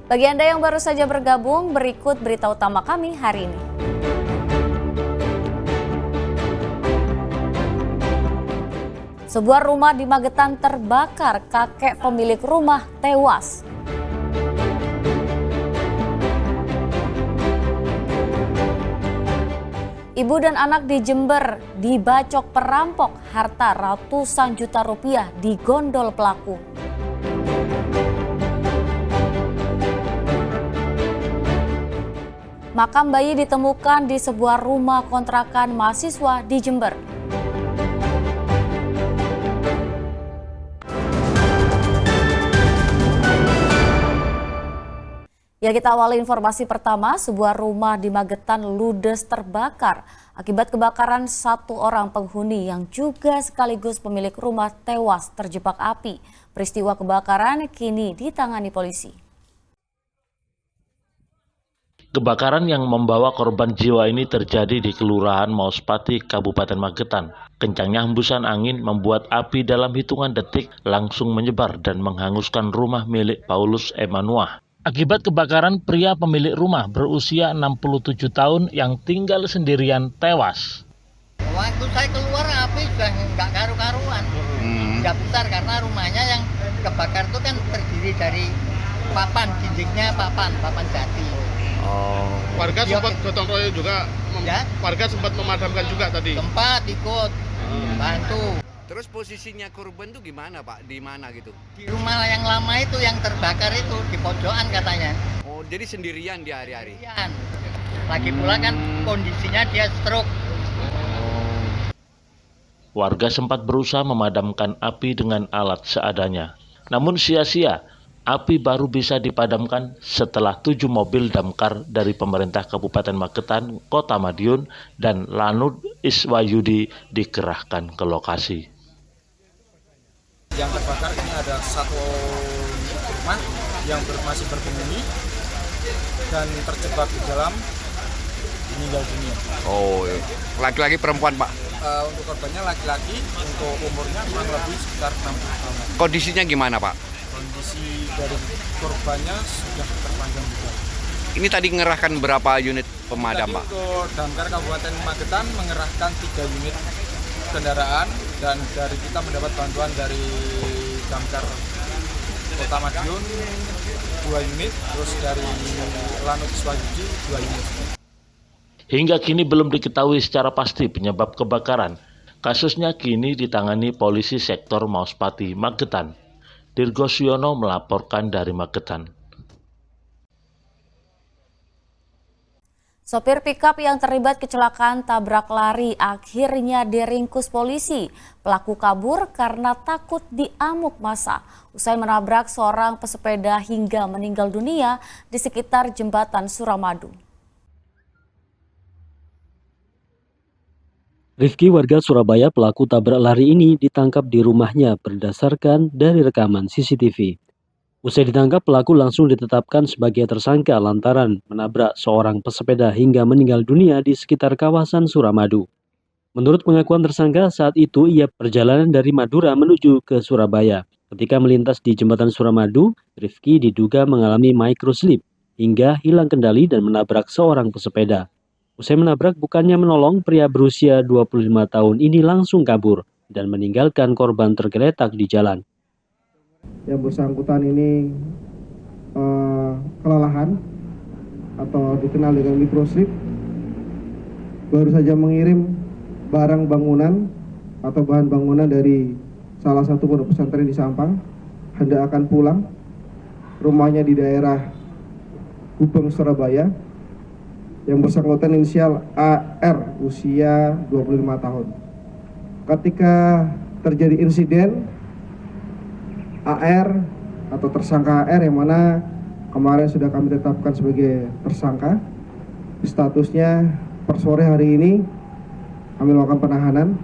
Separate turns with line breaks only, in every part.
Bagi Anda yang baru saja bergabung, berikut berita utama kami hari ini. Sebuah rumah di Magetan terbakar, kakek pemilik rumah tewas. Ibu dan anak di Jember dibacok perampok, harta ratusan juta rupiah digondol pelaku. Makam bayi ditemukan di sebuah rumah kontrakan mahasiswa di Jember. Ya, kita awali informasi pertama, sebuah rumah di Magetan ludes terbakar. Akibat kebakaran, satu orang penghuni yang juga sekaligus pemilik rumah tewas terjebak api. Peristiwa kebakaran kini ditangani polisi.
Kebakaran yang membawa korban jiwa ini terjadi di Kelurahan Mauspati, Kabupaten Magetan. Kencangnya hembusan angin membuat api dalam hitungan detik langsung menyebar dan menghanguskan rumah milik Paulus Emanuah. Akibat kebakaran, pria pemilik rumah berusia 67 tahun yang tinggal sendirian tewas.
Waktu saya keluar api sudah nggak karu-karuan. Nggak besar karena rumahnya yang kebakar itu kan terdiri dari papan, dindingnya papan jati.
Warga sempat gotong royong juga,
Ya?
warga sempat memadamkan juga tadi.
Tempat ikut bantu.
Terus posisinya korban itu gimana Pak? Di mana gitu?
Di rumah yang lama itu yang terbakar itu di pojokan katanya.
Oh, jadi sendirian di hari-hari?
Sendirian. Lagi pula kan kondisinya dia stroke.
Warga sempat berusaha memadamkan api dengan alat seadanya. Namun sia-sia, api baru bisa dipadamkan setelah 7 mobil damkar dari pemerintah Kabupaten Magetan, Kota Madiun, dan Lanut Iswayudi dikerahkan ke lokasi.
Yang terbakar ini ada satu rumah yang masih berpenghuni dan terjebak di dalam, meninggal dunia.
Oh, laki-laki perempuan Pak?
Untuk korbannya laki-laki, untuk umurnya kurang lebih sekitar 60 tahun.
Kondisinya gimana Pak?
Kondisi dari korbannya sudah terpandang juga.
Ini tadi mengerahkan berapa unit pemadam Pak?
Untuk damkar Kabupaten Magetan mengerahkan 3 unit kendaraan dan dari kita mendapat bantuan dari damkar Kota Madiun 2 unit, terus dari Lanut Iswayudi 2 unit.
Hingga kini belum diketahui secara pasti penyebab kebakaran. Kasusnya kini ditangani polisi sektor Mauspati, Magetan. Dirgo Siono melaporkan dari Magetan.
Sopir pikap yang terlibat kecelakaan tabrak lari akhirnya diringkus polisi. Pelaku kabur karena takut diamuk massa. Usai menabrak seorang pesepeda hingga meninggal dunia di sekitar jembatan Suramadu.
Rifki, warga Surabaya, pelaku tabrak lari ini ditangkap di rumahnya berdasarkan dari rekaman CCTV. Usai ditangkap, pelaku langsung ditetapkan sebagai tersangka lantaran menabrak seorang pesepeda hingga meninggal dunia di sekitar kawasan Suramadu. Menurut pengakuan tersangka, saat itu ia perjalanan dari Madura menuju ke Surabaya. Ketika melintas di jembatan Suramadu, Rifki diduga mengalami microslip hingga hilang kendali dan menabrak seorang pesepeda. Usai menabrak, bukannya menolong, pria berusia 25 tahun ini langsung kabur dan meninggalkan korban tergeletak di jalan.
Yang bersangkutan ini kelelahan atau dikenal dengan microslip, baru saja mengirim barang bangunan atau bahan bangunan dari salah satu pondok pesantren di Sampang, hendak akan pulang. Rumahnya di daerah Gubeng, Surabaya. Yang bersangkutan inisial AR, usia 25 tahun. Ketika terjadi insiden, AR atau tersangka AR yang mana kemarin sudah kami tetapkan sebagai tersangka, statusnya per sore hari ini kami melakukan penahanan.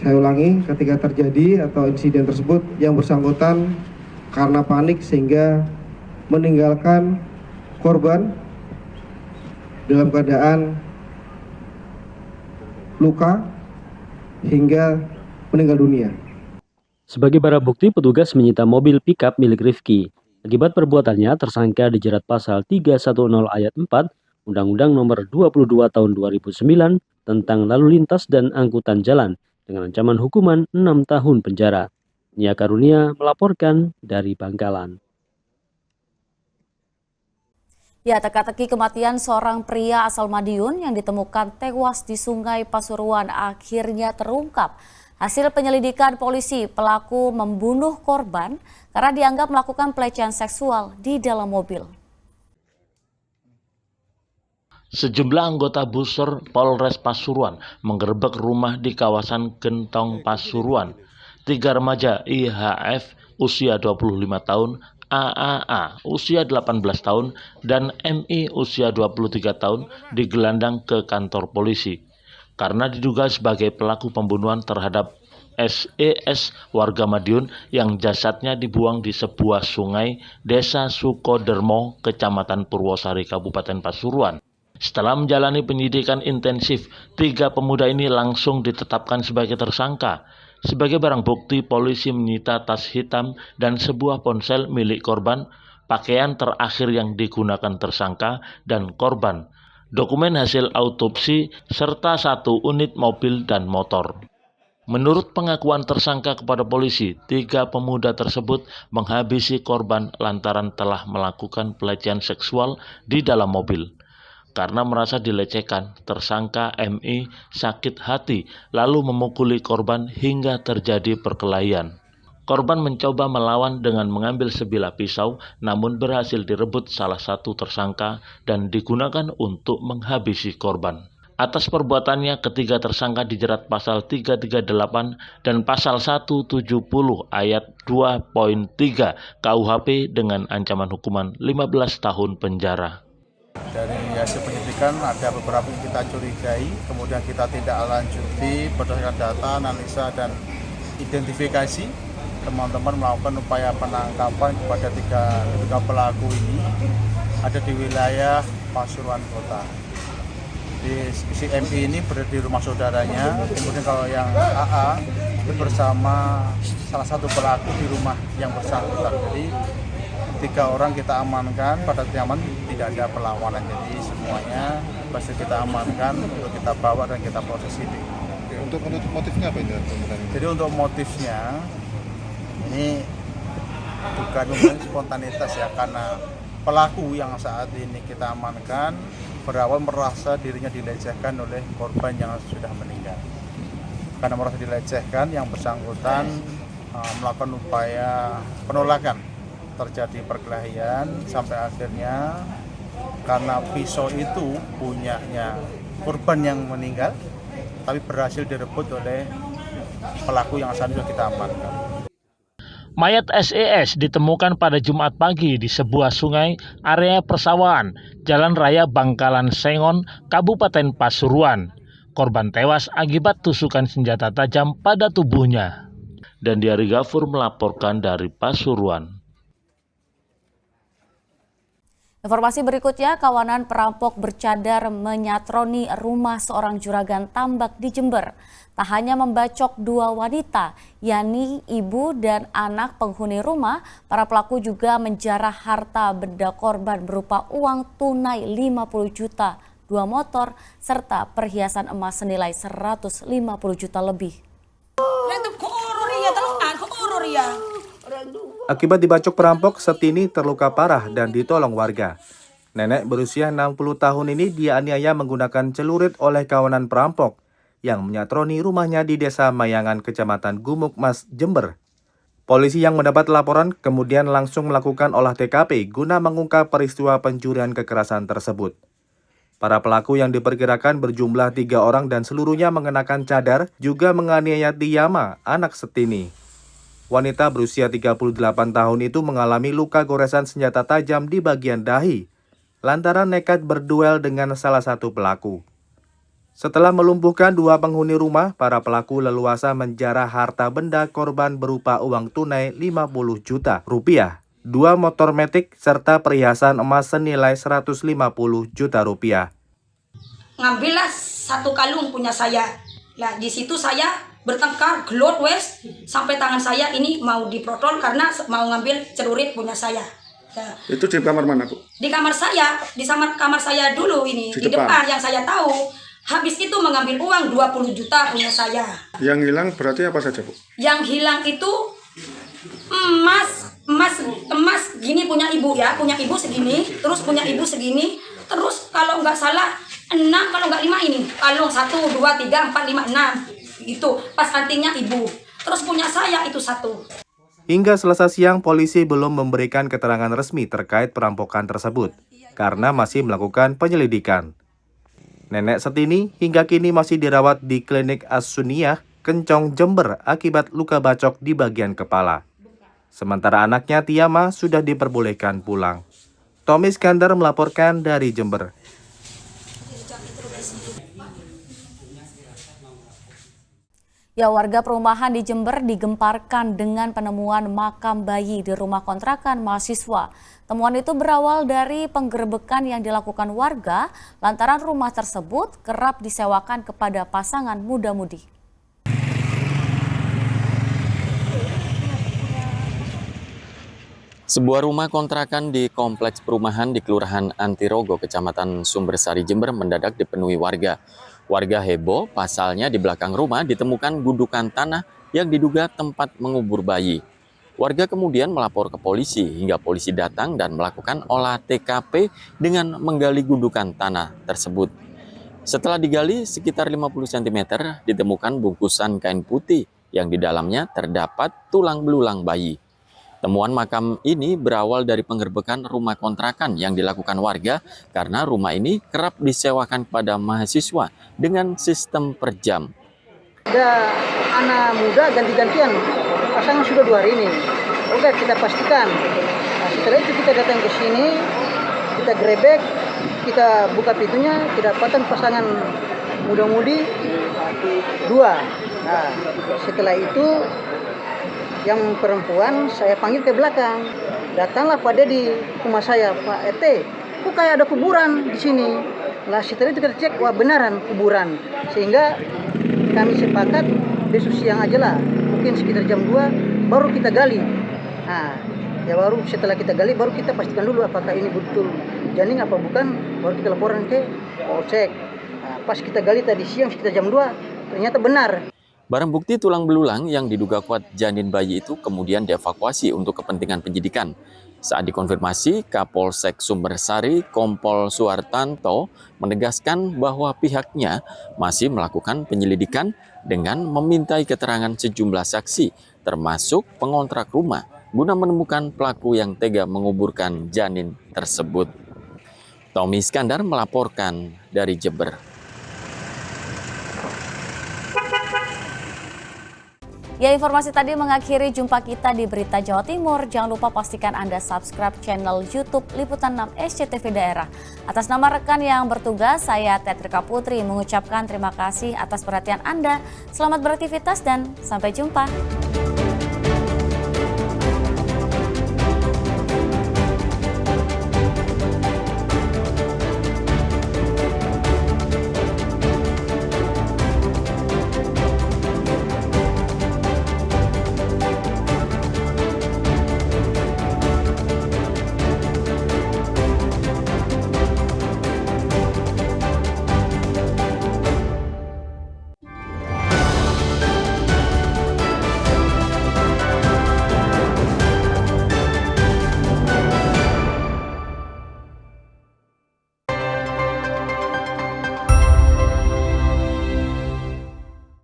Saya ulangi, ketika terjadi atau insiden tersebut yang bersangkutan karena panik sehingga meninggalkan korban dalam keadaan luka hingga meninggal dunia.
Sebagai barang bukti, petugas menyita mobil pickup milik Rifki. Akibat perbuatannya, tersangka dijerat pasal 310 ayat 4 Undang-Undang Nomor 22 Tahun 2009 tentang lalu lintas dan angkutan jalan dengan ancaman hukuman 6 tahun penjara. Nia Karunia melaporkan dari Bangkalan.
Ya, teka-teki kematian seorang pria asal Madiun yang ditemukan tewas di Sungai Pasuruan akhirnya terungkap. Hasil penyelidikan polisi, pelaku membunuh korban karena dianggap melakukan pelecehan seksual di dalam mobil.
Sejumlah anggota Busur Polres Pasuruan menggerebek rumah di kawasan Gentong Pasuruan. 3 remaja IHF usia 25 tahun, AAA usia 18 tahun, dan MI usia 23 tahun digelandang ke kantor polisi karena diduga sebagai pelaku pembunuhan terhadap SES warga Madiun yang jasadnya dibuang di sebuah sungai Desa Sukodermo, Kecamatan Purwosari, Kabupaten Pasuruan. Setelah menjalani penyidikan intensif, 3 pemuda ini langsung ditetapkan sebagai tersangka. Sebagai barang bukti, polisi menyita tas hitam dan sebuah ponsel milik korban, pakaian terakhir yang digunakan tersangka dan korban, dokumen hasil autopsi, serta 1 unit mobil dan motor. Menurut pengakuan tersangka kepada polisi, 3 pemuda tersebut menghabisi korban lantaran telah melakukan pelecehan seksual di dalam mobil. Karena merasa dilecehkan, tersangka MI sakit hati lalu memukuli korban hingga terjadi perkelahian. Korban mencoba melawan dengan mengambil sebilah pisau, namun berhasil direbut salah satu tersangka dan digunakan untuk menghabisi korban. Atas perbuatannya, ketiga tersangka dijerat pasal 338 dan pasal 170 ayat 2.3 KUHP dengan ancaman hukuman 15 tahun penjara.
Dari hasil penyidikan ada beberapa yang kita curigai, kemudian kita tindak lanjuti berdasarkan data, analisa, dan identifikasi. Teman-teman melakukan upaya penangkapan kepada 3 pelaku ini ada di wilayah Pasuruan Kota. Si MI ini berada di rumah saudaranya, kemudian kalau yang AA itu bersama salah satu pelaku di rumah yang bersangkutan. Jadi 3 orang kita amankan, pada nyaman tidak ada perlawanan, jadi semuanya pasti kita amankan untuk kita bawa dan kita proses ini.
Untuk motifnya apa ini?
Jadi untuk motifnya ini bukan mungkin spontanitas ya, karena pelaku yang saat ini kita amankan berawal merasa dirinya dilecehkan oleh korban yang sudah meninggal. Karena merasa dilecehkan, yang bersangkutan melakukan upaya penolakan. Terjadi perkelahian sampai akhirnya karena pisau itu punyanya korban yang meninggal, tapi berhasil direbut oleh pelaku yang saat itu kita amankan.
Mayat SES ditemukan pada Jumat pagi di sebuah sungai area persawahan Jalan Raya Bangkalan Sengon, Kabupaten Pasuruan. Korban tewas akibat tusukan senjata tajam pada tubuhnya. Dan Diari Gafur melaporkan dari Pasuruan.
Informasi berikutnya, kawanan perampok bercadar menyatroni rumah seorang juragan tambak di Jember. Tak hanya membacok 2 wanita, yakni ibu dan anak penghuni rumah, para pelaku juga menjarah harta benda korban berupa uang tunai 50 juta, 2 motor, serta perhiasan emas senilai 150 juta lebih.
Akibat dibacok perampok, Setini terluka parah dan ditolong warga. Nenek berusia 60 tahun ini dianiaya menggunakan celurit oleh kawanan perampok yang menyatroni rumahnya di Desa Mayangan, Kecamatan Gumukmas, Jember. Polisi yang mendapat laporan kemudian langsung melakukan olah TKP guna mengungkap peristiwa pencurian kekerasan tersebut. Para pelaku yang diperkirakan berjumlah 3 orang dan seluruhnya mengenakan cadar juga menganiaya Tiyama, anak Setini. Wanita berusia 38 tahun itu mengalami luka goresan senjata tajam di bagian dahi lantaran nekat berduel dengan salah satu pelaku. Setelah melumpuhkan 2 penghuni rumah, para pelaku leluasa menjarah harta benda korban berupa uang tunai 50 juta rupiah, 2 motor metik, serta perhiasan emas senilai 150 juta rupiah.
Ngambillah 1 kalung punya saya. Nah, di situ saya bertengkar, gelot wes, sampai tangan saya ini mau diprotol karena mau ngambil celurit punya saya.
Itu di kamar mana, Bu?
Di kamar saya, kamar saya dulu ini, di depan yang saya tahu. Habis itu mengambil uang 20 juta punya saya.
Yang hilang berarti apa saja, Bu?
Yang hilang itu emas gini punya ibu ya, punya ibu segini, terus punya ibu segini, terus kalau nggak salah 6, kalau nggak 5 ini, kalung 1, 2, 3, 4, 5, 6 itu pas antingnya ibu, terus punya saya itu 1.
Hingga Selasa siang, polisi belum memberikan keterangan resmi terkait perampokan tersebut karena masih melakukan penyelidikan. Nenek Setini hingga kini masih dirawat di klinik As-Suniyah, Kencong, Jember akibat luka bacok di bagian kepala. Sementara anaknya Tiama sudah diperbolehkan pulang. Tommy Iskandar melaporkan dari Jember.
Ya, warga perumahan di Jember digemparkan dengan penemuan makam bayi di rumah kontrakan mahasiswa. Temuan itu berawal dari penggerebekan yang dilakukan warga lantaran rumah tersebut kerap disewakan kepada pasangan muda-mudi.
Sebuah rumah kontrakan di kompleks perumahan di Kelurahan Antirogo, Kecamatan Sumbersari, Jember mendadak dipenuhi warga. Warga heboh, pasalnya di belakang rumah ditemukan gundukan tanah yang diduga tempat mengubur bayi. Warga kemudian melapor ke polisi hingga polisi datang dan melakukan olah TKP dengan menggali gundukan tanah tersebut. Setelah digali sekitar 50 cm ditemukan bungkusan kain putih yang di dalamnya terdapat tulang belulang bayi. Temuan makam ini berawal dari penggerbekan rumah kontrakan yang dilakukan warga karena rumah ini kerap disewakan kepada mahasiswa dengan sistem per jam.
Ada anak muda ganti-gantian, pasangan sudah 2 hari ini. Oke, kita pastikan. Nah, setelah itu kita datang ke sini, kita grebek, kita buka pintunya, kita dapatkan pasangan muda-mudi 2. Nah, setelah itu yang perempuan saya panggil ke belakang. Datanglah Pak Dedi rumah saya, Pak RT. Kok kayak ada kuburan di sini? Lah setelah itu kita cek, wah benaran kuburan. Sehingga kami sepakat besok siang aja lah, mungkin sekitar jam 2 baru kita gali. Nah, ya baru setelah kita gali baru kita pastikan dulu apakah ini betul janin apa bukan, baru kita laporan ke Polsek. Nah, pas kita gali tadi siang sekitar jam 2 ternyata benar.
Barang bukti tulang belulang yang diduga kuat janin bayi itu kemudian dievakuasi untuk kepentingan penyidikan. Saat dikonfirmasi, Kapolsek Sumbersari Kompol Suartanto menegaskan bahwa pihaknya masih melakukan penyelidikan dengan memintai keterangan sejumlah saksi, termasuk pengontrak rumah, guna menemukan pelaku yang tega menguburkan janin tersebut. Tommy Iskandar melaporkan dari Jember.
Ya, informasi tadi mengakhiri jumpa kita di Berita Jawa Timur. Jangan lupa pastikan Anda subscribe channel YouTube Liputan 6 SCTV Daerah. Atas nama rekan yang bertugas, saya Tetrika Putri mengucapkan terima kasih atas perhatian Anda. Selamat beraktivitas dan sampai jumpa.